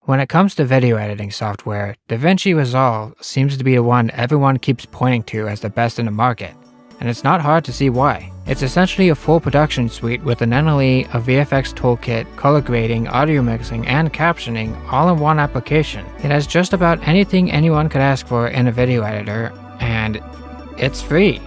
When it comes to video editing software, DaVinci Resolve seems to be the one everyone keeps pointing to as the best in the market, and it's not hard to see why. It's essentially a full production suite with an NLE, a VFX toolkit, color grading, audio mixing, and captioning all in one application. It has just about anything anyone could ask for in a video editor, and it's free.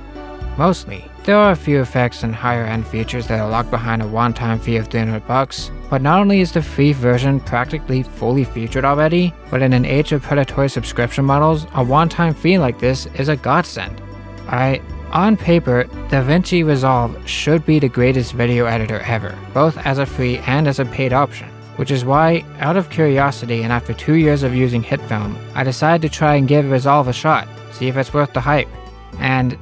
Mostly. There are a few effects and higher end features that are locked behind a one-time fee of $300, but not only is the free version practically fully featured already, but in an age of predatory subscription models, a one-time fee like this is a godsend. On paper, DaVinci Resolve should be the greatest video editor ever, both as a free and as a paid option, which is why, out of curiosity and after 2 years of using Hitfilm, I decided to try and give Resolve a shot, see if it's worth the hype. And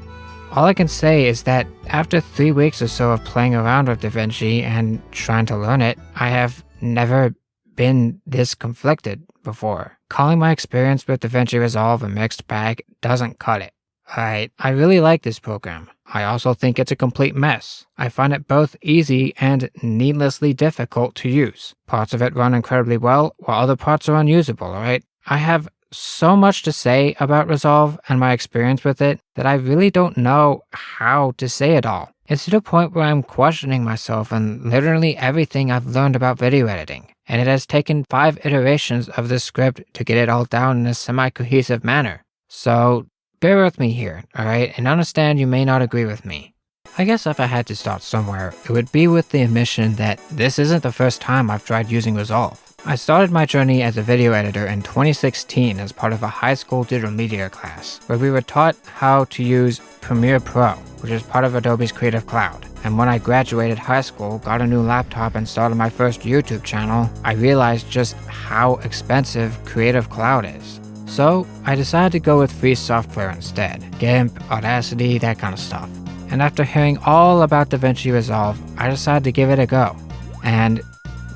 all I can say is that after 3 weeks or so of playing around with DaVinci and trying to learn it, I have never been this conflicted before. Calling my experience with DaVinci Resolve a mixed bag doesn't cut it. I really like this program. I also think it's a complete mess. I find it both easy and needlessly difficult to use. Parts of it run incredibly well, while other parts are unusable, alright? I have so much to say about Resolve and my experience with it that I really don't know how to say it all. It's to the point where I'm questioning myself and literally everything I've learned about video editing, and it has taken 5 iterations of the script to get it all down in a semi-cohesive manner. So bear with me here, alright, and understand you may not agree with me. I guess if I had to start somewhere, it would be with the admission that this isn't the first time I've tried using Resolve. I started my journey as a video editor in 2016 as part of a high school digital media class, where we were taught how to use Premiere Pro, which is part of Adobe's Creative Cloud. And when I graduated high school, got a new laptop, and started my first YouTube channel, I realized just how expensive Creative Cloud is. So I decided to go with free software instead, GIMP, Audacity, that kind of stuff. And after hearing all about DaVinci Resolve, I decided to give it a go. And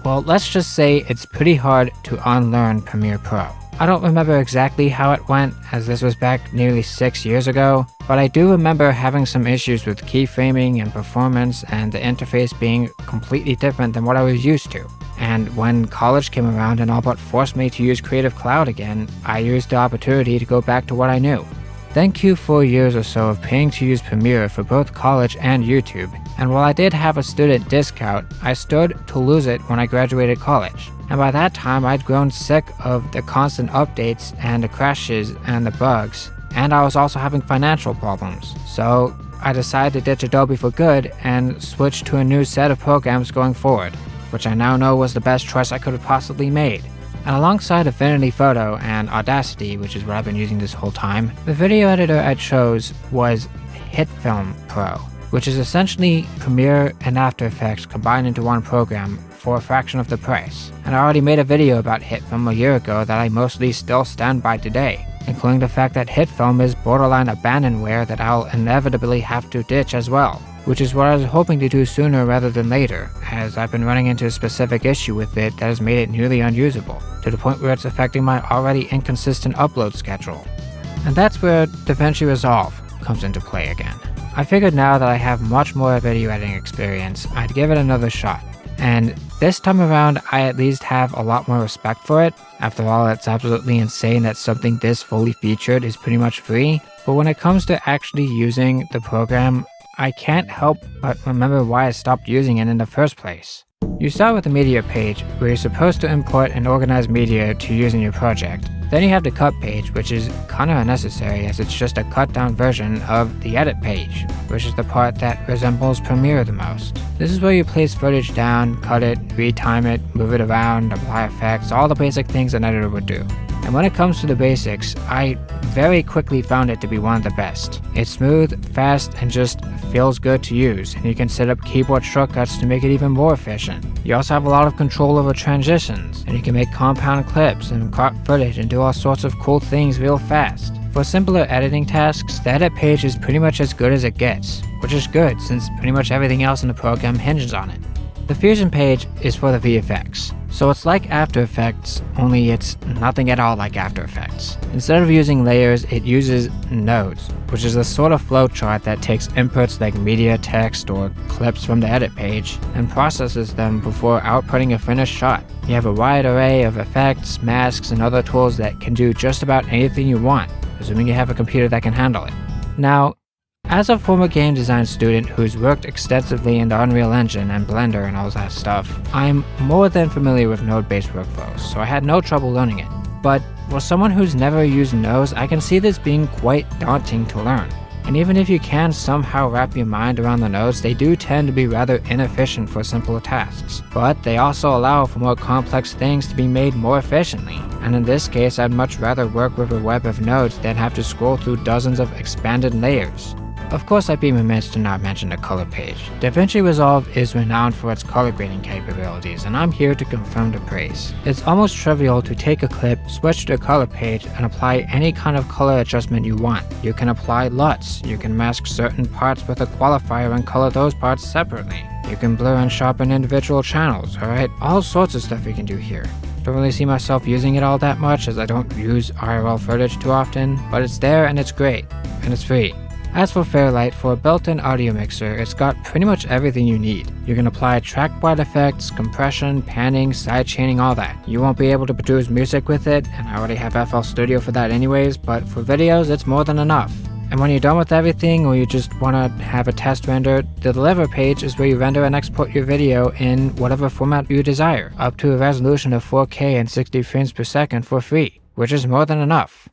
well, let's just say it's pretty hard to unlearn Premiere Pro. I don't remember exactly how it went, as this was back nearly 6 years ago, but I do remember having some issues with keyframing and performance and the interface being completely different than what I was used to. And when college came around and all but forced me to use Creative Cloud again, I used the opportunity to go back to what I knew. Then cue 4 years or so of paying to use Premiere for both college and YouTube, and while I did have a student discount, I stood to lose it when I graduated college. And by that time, I'd grown sick of the constant updates and the crashes and the bugs, and I was also having financial problems. So I decided to ditch Adobe for good and switch to a new set of programs going forward, which I now know was the best choice I could have possibly made. And alongside Affinity Photo and Audacity, which is what I've been using this whole time, the video editor I chose was Hitfilm Pro, which is essentially Premiere and After Effects combined into one program for a fraction of the price. And I already made a video about Hitfilm a year ago that I mostly still stand by today, including the fact that Hitfilm is borderline abandonware that I'll inevitably have to ditch as well, which is what I was hoping to do sooner rather than later, as I've been running into a specific issue with it that has made it nearly unusable, to the point where it's affecting my already inconsistent upload schedule. And that's where DaVinci Resolve comes into play again. I figured now that I have much more video editing experience, I'd give it another shot. And this time around, I at least have a lot more respect for it. After all, it's absolutely insane that something this fully featured is pretty much free, but when it comes to actually using the program, I can't help but remember why I stopped using it in the first place. You start with the media page, where you're supposed to import and organize media to use in your project. Then you have the cut page, which is kinda unnecessary as it's just a cut down version of the edit page, which is the part that resembles Premiere the most. This is where you place footage down, cut it, retime it, move it around, apply effects, all the basic things an editor would do. And when it comes to the basics, I very quickly found it to be one of the best. It's smooth, fast, and just feels good to use, and you can set up keyboard shortcuts to make it even more efficient. You also have a lot of control over transitions, and you can make compound clips and crop footage and do all sorts of cool things real fast. For simpler editing tasks, the edit page is pretty much as good as it gets, which is good since pretty much everything else in the program hinges on it. The Fusion page is for the VFX, so it's like After Effects, only it's nothing at all like After Effects. Instead of using layers, it uses nodes, which is a sort of flowchart that takes inputs like media, text, or clips from the edit page and processes them before outputting a finished shot. You have a wide array of effects, masks, and other tools that can do just about anything you want, assuming you have a computer that can handle it. Now, as a former game design student who's worked extensively in the Unreal Engine and Blender and all that stuff, I'm more than familiar with node-based workflows, so I had no trouble learning it. But for someone who's never used nodes, I can see this being quite daunting to learn. And even if you can somehow wrap your mind around the nodes, they do tend to be rather inefficient for simpler tasks. But they also allow for more complex things to be made more efficiently. And in this case, I'd much rather work with a web of nodes than have to scroll through dozens of expanded layers. Of course, I'd be remiss to not mention the color page. DaVinci Resolve is renowned for its color grading capabilities, and I'm here to confirm the praise. It's almost trivial to take a clip, switch to the color page, and apply any kind of color adjustment you want. You can apply LUTs, you can mask certain parts with a qualifier and color those parts separately. You can blur and sharpen individual channels, alright? All sorts of stuff you can do here. Don't really see myself using it all that much as I don't use IRL footage too often, but it's there and it's great, and it's free. As for Fairlight, for a built-in audio mixer, it's got pretty much everything you need. You can apply track-wide effects, compression, panning, sidechaining, all that. You won't be able to produce music with it, and I already have FL Studio for that anyways, but for videos, it's more than enough. And when you're done with everything, or you just want to have a test render, the deliver page is where you render and export your video in whatever format you desire, up to a resolution of 4K and 60 frames per second for free, which is more than enough.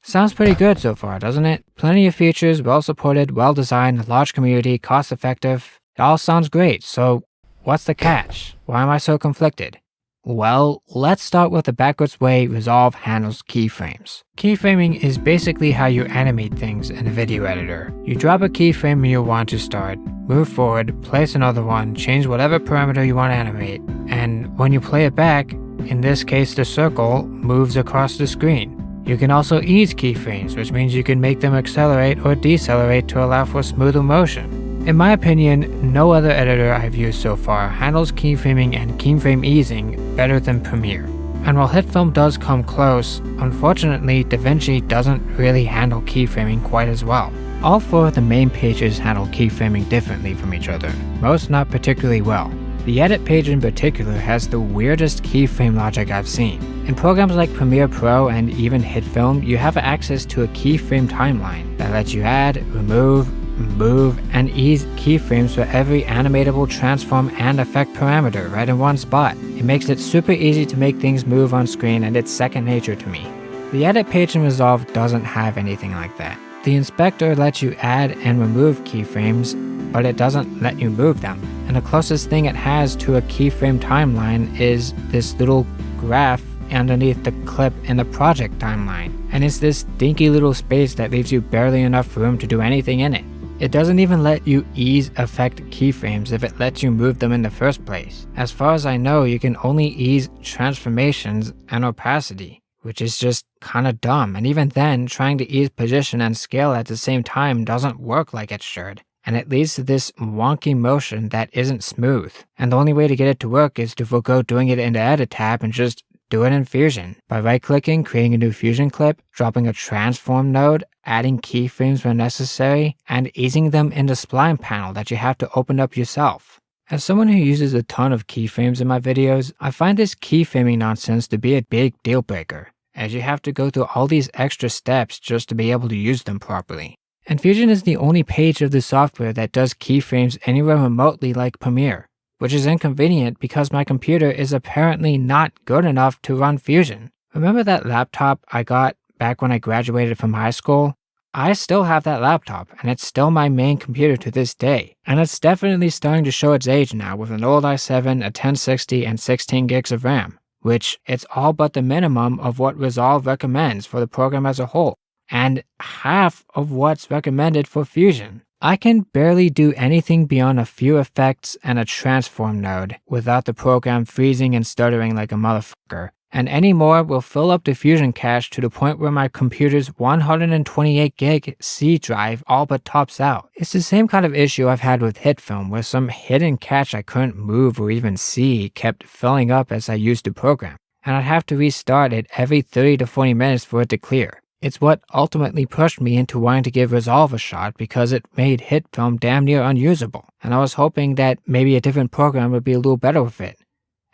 Sounds pretty good so far, doesn't it? Plenty of features, well supported, well designed, large community, cost effective. It all sounds great, so what's the catch? Why am I so conflicted? Well, let's start with the backwards way Resolve handles keyframes. Keyframing is basically how you animate things in a video editor. You drop a keyframe you want to start, move forward, place another one, change whatever parameter you want to animate, and when you play it back, in this case the circle moves across the screen. You can also ease keyframes, which means you can make them accelerate or decelerate to allow for smoother motion. In my opinion, no other editor I've used so far handles keyframing and keyframe easing better than Premiere. And while Hitfilm does come close, unfortunately DaVinci doesn't really handle keyframing quite as well. All four of the main pages handle keyframing differently from each other, most not particularly well. The edit page in particular has the weirdest keyframe logic I've seen. In programs like Premiere Pro and even Hitfilm, you have access to a keyframe timeline that lets you add, remove, move, and ease keyframes for every animatable transform and effect parameter right in one spot. It makes it super easy to make things move on screen, and it's second nature to me. The edit page in Resolve doesn't have anything like that. The inspector lets you add and remove keyframes, but it doesn't let you move them. And the closest thing it has to a keyframe timeline is this little graph underneath the clip in the project timeline. And it's this dinky little space that leaves you barely enough room to do anything in it. It doesn't even let you ease effect keyframes if it lets you move them in the first place. As far as I know, you can only ease transformations and opacity, which is just kinda dumb. And even then, trying to ease position and scale at the same time doesn't work like it should. And it leads to this wonky motion that isn't smooth. And the only way to get it to work is to forgo doing it in the Edit tab and just do it in Fusion. By right-clicking, creating a new Fusion clip, dropping a transform node, adding keyframes where necessary, and easing them in the spline panel that you have to open up yourself. As someone who uses a ton of keyframes in my videos, I find this keyframing nonsense to be a big deal breaker, as you have to go through all these extra steps just to be able to use them properly. And Fusion is the only page of the software that does keyframes anywhere remotely like Premiere, which is inconvenient because my computer is apparently not good enough to run Fusion. Remember that laptop I got back when I graduated from high school? I still have that laptop, and it's still my main computer to this day. And it's definitely starting to show its age now with an old i7, a 1060, and 16 gigs of RAM, which it's all but the minimum of what Resolve recommends for the program as a whole, and half of what's recommended for Fusion. I can barely do anything beyond a few effects and a transform node without the program freezing and stuttering like a motherfucker, and any more will fill up the Fusion cache to the point where my computer's 128 gig C drive all but tops out. It's the same kind of issue I've had with Hitfilm, where some hidden cache I couldn't move or even see kept filling up as I used the program, and I'd have to restart it every 30 to 40 minutes for it to clear. It's what ultimately pushed me into wanting to give Resolve a shot because it made Hitfilm damn near unusable, and I was hoping that maybe a different program would be a little better with it.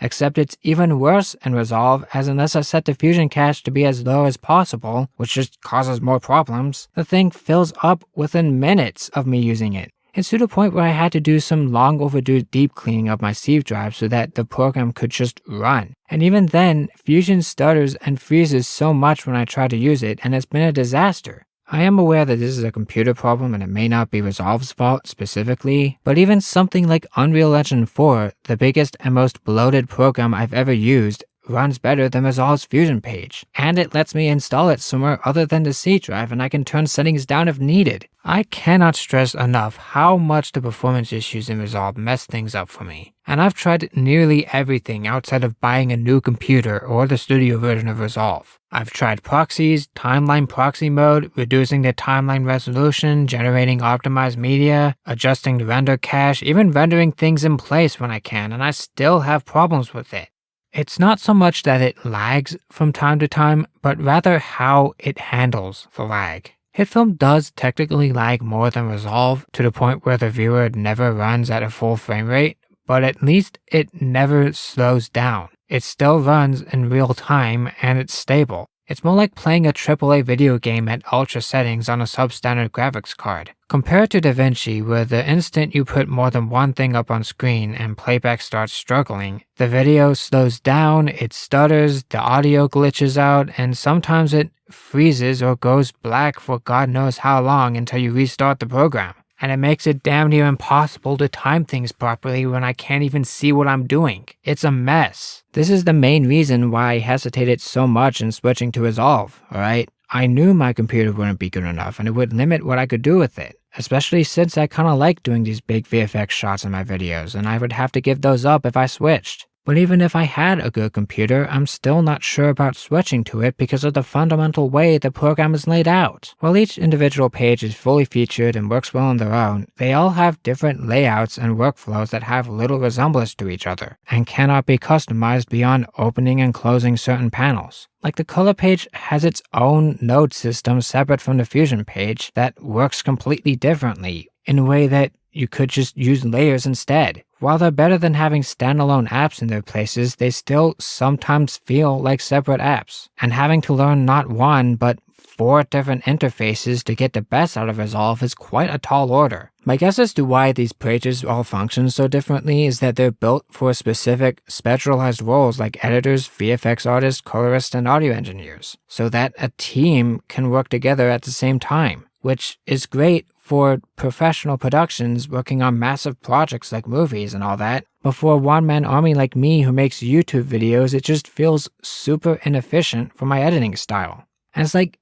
Except it's even worse in Resolve, as unless I set the fusion cache to be as low as possible, which just causes more problems, the thing fills up within minutes of me using it. It's to the point where I had to do some long overdue deep cleaning of my C drive so that the program could just run. And even then, Fusion stutters and freezes so much when I try to use it, and it's been a disaster. I am aware that this is a computer problem and it may not be Resolve's fault specifically, but even something like Unreal Engine 4, the biggest and most bloated program I've ever used, runs better than Resolve's Fusion page, and it lets me install it somewhere other than the C drive, and I can turn settings down if needed. I cannot stress enough how much the performance issues in Resolve mess things up for me, and I've tried nearly everything outside of buying a new computer or the studio version of Resolve. I've tried proxies, timeline proxy mode, reducing the timeline resolution, generating optimized media, adjusting the render cache, even rendering things in place when I can, and I still have problems with it. It's not so much that it lags from time to time, but rather how it handles the lag. Hitfilm does technically lag more than Resolve to the point where the viewer never runs at a full frame rate, but at least it never slows down. It still runs in real time and it's stable. It's more like playing a AAA video game at ultra settings on a substandard graphics card. Compared to DaVinci, where the instant you put more than one thing up on screen and playback starts struggling, the video slows down, it stutters, the audio glitches out, and sometimes it freezes or goes black for God knows how long until you restart the program. And it makes it damn near impossible to time things properly when I can't even see what I'm doing. It's a mess. This is the main reason why I hesitated so much in switching to Resolve, alright? I knew my computer wouldn't be good enough and it would limit what I could do with it, especially since I kinda like doing these big VFX shots in my videos and I would have to give those up if I switched. But even if I had a good computer, I'm still not sure about switching to it because of the fundamental way the program is laid out. While each individual page is fully featured and works well on their own, they all have different layouts and workflows that have little resemblance to each other, and cannot be customized beyond opening and closing certain panels. Like the color page has its own node system separate from the Fusion page that works completely differently, in a way that you could just use layers instead. While they're better than having standalone apps in their places, they still sometimes feel like separate apps. And having to learn not one, but 4 different interfaces to get the best out of Resolve is quite a tall order. My guess as to why these pages all function so differently is that they're built for specific, specialized roles like editors, VFX artists, colorists, and audio engineers, so that a team can work together at the same time, which is great for professional productions working on massive projects like movies and all that. But for a one-man army like me who makes YouTube videos, it just feels super inefficient for my editing style. And it's like,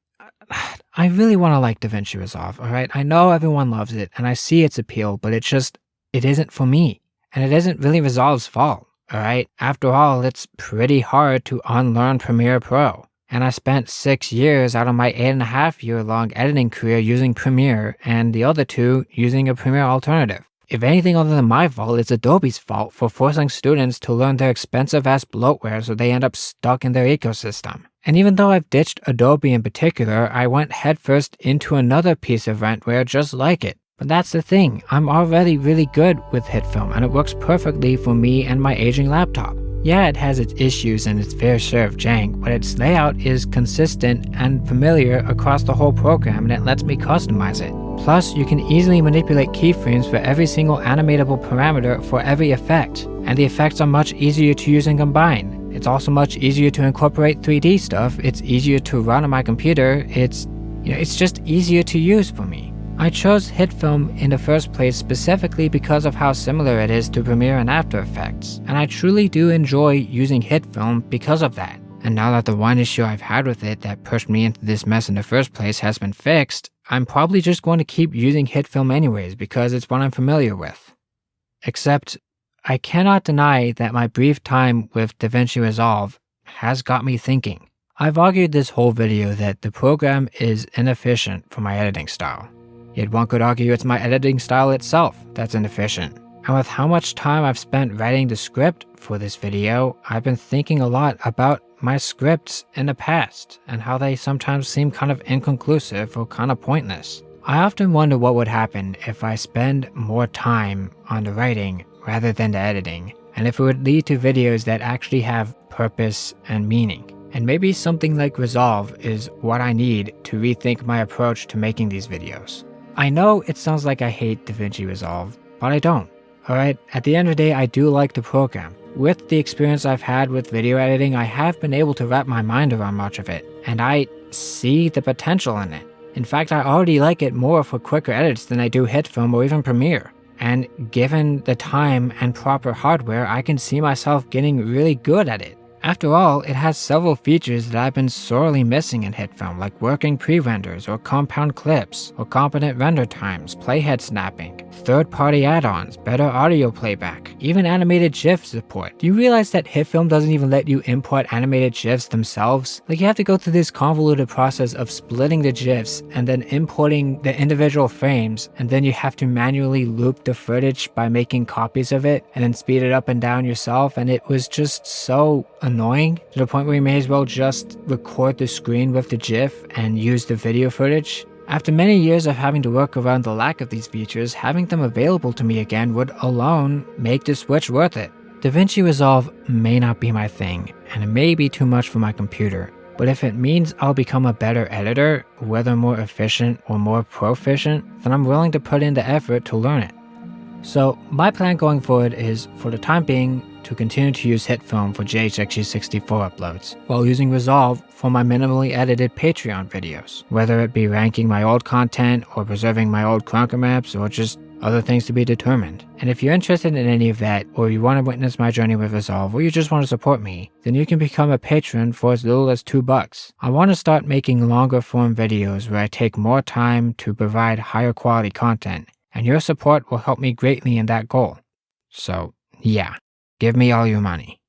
I really want to like DaVinci Resolve, alright? I know everyone loves it, and I see its appeal, but it isn't for me. And it isn't really Resolve's fault, alright? After all, it's pretty hard to unlearn Premiere Pro. And I spent 6 years out of my 8.5-year-long editing career using Premiere, and the other 2 using a Premiere alternative. If anything other than my fault, it's Adobe's fault for forcing students to learn their expensive-ass bloatware so they end up stuck in their ecosystem. And even though I've ditched Adobe in particular, I went headfirst into another piece of rentware just like it. But that's the thing, I'm already really good with Hitfilm, and it works perfectly for me and my aging laptop. Yeah, it has its issues and its fair share of jank, but its layout is consistent and familiar across the whole program, and it lets me customize it. Plus, you can easily manipulate keyframes for every single animatable parameter for every effect, and the effects are much easier to use and combine. It's also much easier to incorporate 3D stuff, it's easier to run on my computer, it's just easier to use for me. I chose Hitfilm in the first place specifically because of how similar it is to Premiere and After Effects, and I truly do enjoy using Hitfilm because of that. And now that the one issue I've had with it that pushed me into this mess in the first place has been fixed, I'm probably just going to keep using Hitfilm anyways because it's what I'm familiar with. Except, I cannot deny that my brief time with DaVinci Resolve has got me thinking. I've argued this whole video that the program is inefficient for my editing style. Yet one could argue it's my editing style itself that's inefficient. And with how much time I've spent writing the script for this video, I've been thinking a lot about my scripts in the past and how they sometimes seem kind of inconclusive or kind of pointless. I often wonder what would happen if I spend more time on the writing rather than the editing, and if it would lead to videos that actually have purpose and meaning. And maybe something like Resolve is what I need to rethink my approach to making these videos. I know it sounds like I hate DaVinci Resolve, but I don't. Alright, at the end of the day, I do like the program. With the experience I've had with video editing, I have been able to wrap my mind around much of it, and I see the potential in it. In fact, I already like it more for quicker edits than I do Hitfilm or even Premiere. And given the time and proper hardware, I can see myself getting really good at it. After all, it has several features that I've been sorely missing in Hitfilm, like working pre-renders or compound clips, or competent render times, playhead snapping, third-party add-ons, better audio playback, even animated GIF support. Do you realize that Hitfilm doesn't even let you import animated GIFs themselves? Like, you have to go through this convoluted process of splitting the GIFs and then importing the individual frames, and then you have to manually loop the footage by making copies of it and then speed it up and down yourself, and it was just so annoying to the point where you may as well just record the screen with the GIF and use the video footage. After many years of having to work around the lack of these features, having them available to me again would alone make the switch worth it. DaVinci Resolve may not be my thing, and it may be too much for my computer, but if it means I'll become a better editor, whether more efficient or more proficient, then I'm willing to put in the effort to learn it. So my plan going forward is, for the time being, to continue to use Hitfilm for JHX64 uploads, while using Resolve for my minimally edited Patreon videos, whether it be ranking my old content or preserving my old clunker maps or just other things to be determined. And if you're interested in any of that, or you want to witness my journey with Resolve, or you just want to support me, then you can become a patron for as little as $2. I want to start making longer form videos where I take more time to provide higher quality content, and your support will help me greatly in that goal. So, yeah. Give me all your money.